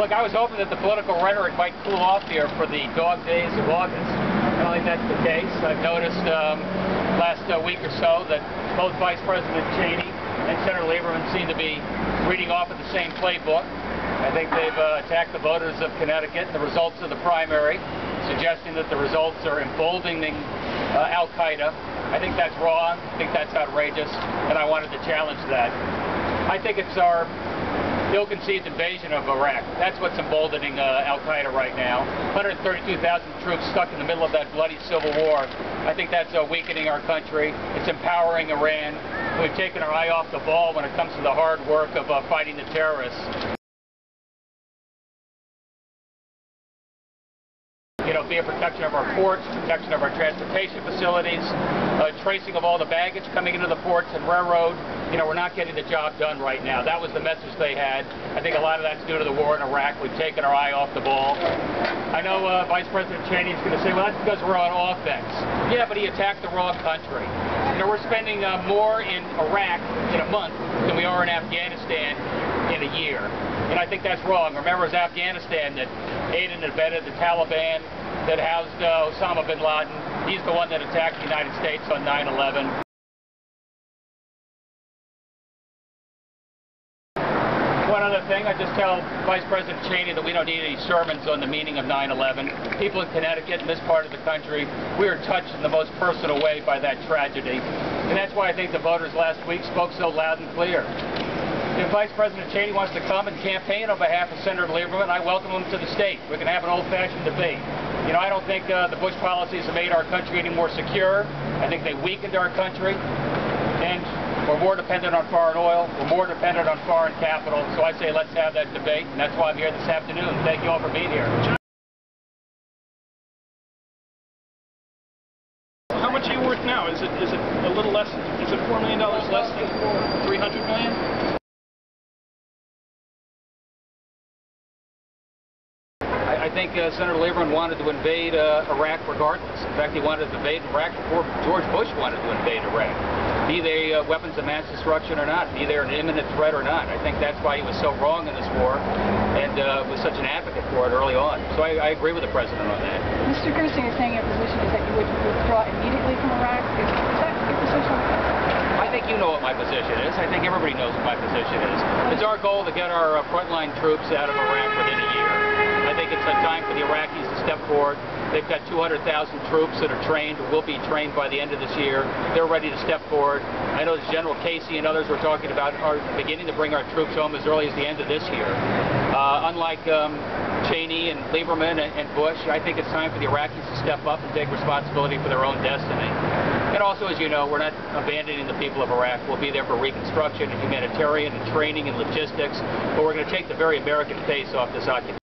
Look, I was hoping that the political rhetoric might cool off here for the dog days of August. I don't think that's the case. I've noticed last week or so that both Vice President Cheney and Senator Lieberman seem to be reading off of the same playbook. I think they've attacked the voters of Connecticut and the results of the primary, suggesting that the results are emboldening Al-Qaeda. I think that's wrong. I think that's outrageous, and I wanted to challenge that. I think it's our ill-conceived invasion of Iraq. That's what's emboldening Al-Qaeda right now. 132,000 troops stuck in the middle of that bloody civil war. I think that's weakening our country. It's empowering Iran. We've taken our eye off the ball when it comes to the hard work of fighting the terrorists. You know, be a protection of our ports, protection of our transportation facilities, tracing of all the baggage coming into the ports and railroad. You know, we're not getting the job done right now. That was the message they had. I think a lot of that's due to the war in Iraq. We've taken our eye off the ball. I know Vice President Cheney is going to say, well, that's because we're on offense. Yeah, but he attacked the wrong country. You know, we're spending more in Iraq in a month than we are in Afghanistan in a year. And I think that's wrong. Remember, it was Afghanistan that aided and abetted the Taliban, that housed Osama bin Laden. He's the one that attacked the United States on 9/11. One other thing, I just tell Vice President Cheney that we don't need any sermons on the meaning of 9/11. People in Connecticut, in this part of the country, we are touched in the most personal way by that tragedy. And that's why I think the voters last week spoke so loud and clear. If Vice President Cheney wants to come and campaign on behalf of Senator Lieberman, I welcome him to the state. We can have an old-fashioned debate. You know, I don't think the Bush policies have made our country any more secure. I think they weakened our country. And we're more dependent on foreign oil. We're more dependent on foreign capital. So I say let's have that debate, and that's why I'm here this afternoon. Thank you all for being here. How much are you worth now? Is it a little less? Is it $4 million less than $300 million? I think Senator Lieberman wanted to invade Iraq regardless. In fact, he wanted to invade Iraq before George Bush wanted to invade Iraq. Be they weapons of mass destruction or not, be they an imminent threat or not. I think that's why he was so wrong in this war and was such an advocate for it early on. So I agree with the President on that. Mr. Gerstein is saying your position is that you would withdraw immediately from Iraq. Is that your position? I think you know what my position is. I think everybody knows what my position is. It's our goal to get our frontline troops out of Iraq within a year. I think it's time for the Iraqis to step forward. They've got 200,000 troops that are trained or will be trained by the end of this year. They're ready to step forward. I know General Casey and others we're talking about are beginning to bring our troops home as early as the end of this year. Unlike Cheney and Lieberman and Bush, I think it's time for the Iraqis to step up and take responsibility for their own destiny. And also, as you know, we're not abandoning the people of Iraq. We'll be there for reconstruction and humanitarian and training and logistics, but we're going to take the very American face off this occupation.